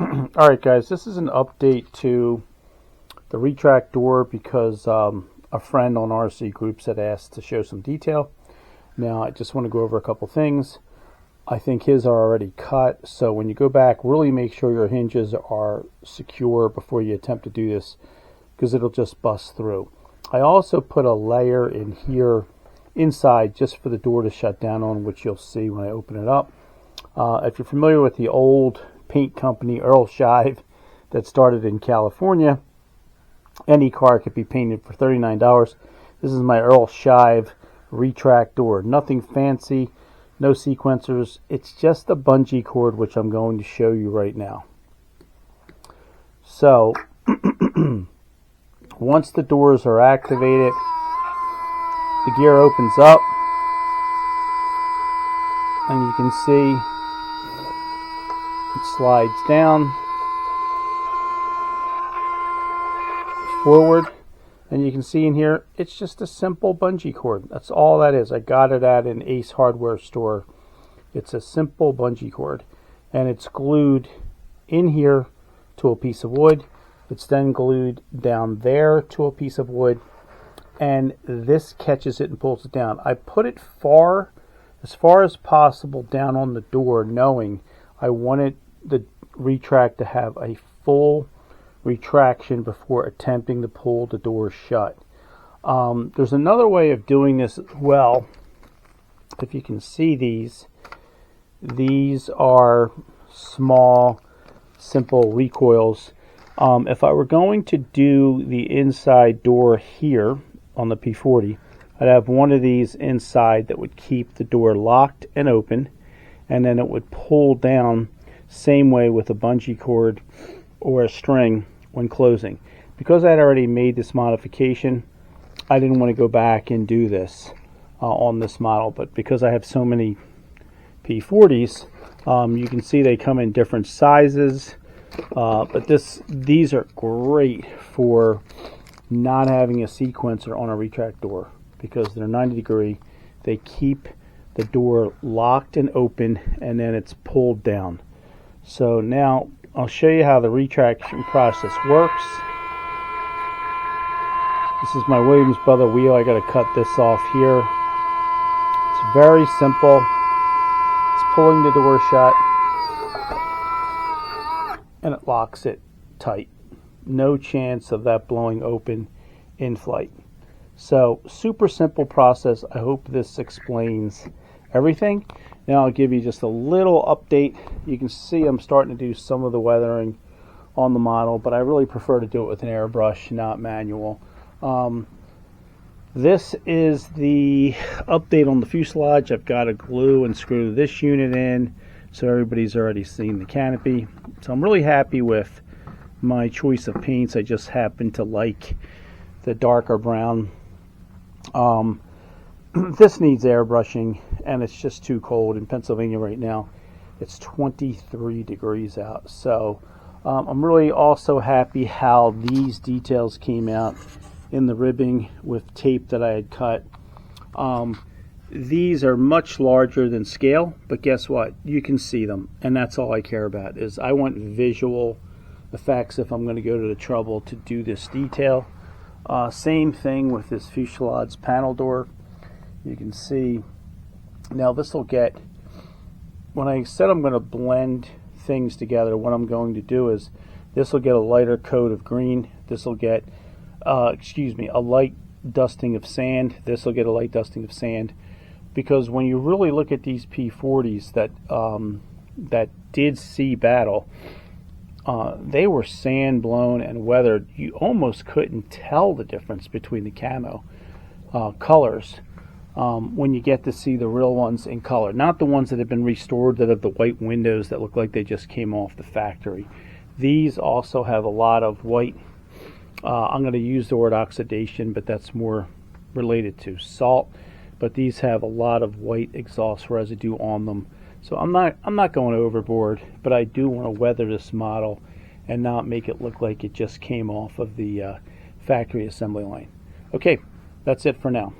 Alright guys, this is an update to the retract door because a friend on RC Groups had asked to show some detail. Now I just want to go over a couple things. I think his are already cut, so when you go back, really make sure your hinges are secure before you attempt to do this, because it'll just bust through. I also put a layer in here inside just for the door to shut down on, which you'll see when I open it up. If you're familiar with the old paint company Earl Shive that started in California, any car could be painted for $39. This is my Earl Shive retract door. Nothing fancy, no sequencers. It's just a bungee cord, which I'm going to show you right now. So once the doors are activated, the gear opens up and you can see it slides down forward, and you can see in here it's just a simple bungee cord. That's all that is. I got it at an Ace hardware store. It's a simple bungee cord, and it's glued in here to a piece of wood. It's then glued down there to a piece of wood, and this catches it and pulls it down. I put it as far as possible down on the door, knowing I wanted the retract to have a full retraction before attempting to pull the door shut. There's another way of doing this as well. If you can see these are small, simple recoils. If I were going to do the inside door here on the P40, I'd have one of these inside that would keep the door locked and open, and then it would pull down same way with a bungee cord or a string when closing. Because I had already made this modification, I didn't want to go back and do this on this model, but because I have so many P40s, you can see they come in different sizes, but these are great for not having a sequencer on a retract door, because they're 90 degree. They keep the door locked and open, and then it's pulled down. So now I'll show you how the retraction process works. This is my Williams Brother wheel. I got to cut this off here. It's very simple. It's pulling the door shut, and it locks it tight. No chance of that blowing open in flight. So super simple process. I hope this explains everything. Now I'll give you just a little update. You can see I'm starting to do some of the weathering on the model, but I really prefer to do it with an airbrush, not manual. This is the update on the fuselage. I've got to glue and screw this unit in, so everybody's already seen the canopy. So I'm really happy with my choice of paints. I just happen to like the darker brown. This needs airbrushing, and it's just too cold in Pennsylvania right now. It's 23 degrees out. So I'm really also happy how these details came out in the ribbing with tape that I had cut. These are much larger than scale, but guess what? You can see them, and that's all I care about. Is I want visual effects if I'm going to go to the trouble to do this detail. Same thing with this fuselage panel door. You can see now this will get, when I said I'm going to blend things together, what I'm going to do is this will get a lighter coat of green. This will get a light dusting of sand. This will get a light dusting of sand, because when you really look at these P40s that did see battle, they were sand blown and weathered. You almost couldn't tell the difference between the camo colors when you get to see the real ones in color. Not the ones that have been restored that have the white windows that look like they just came off the factory. These also have a lot of white. I'm going to use the word oxidation, but that's more related to salt. But these have a lot of white exhaust residue on them. So I'm not going overboard, but I do want to weather this model and not make it look like it just came off of the factory assembly line. Okay, that's it for now.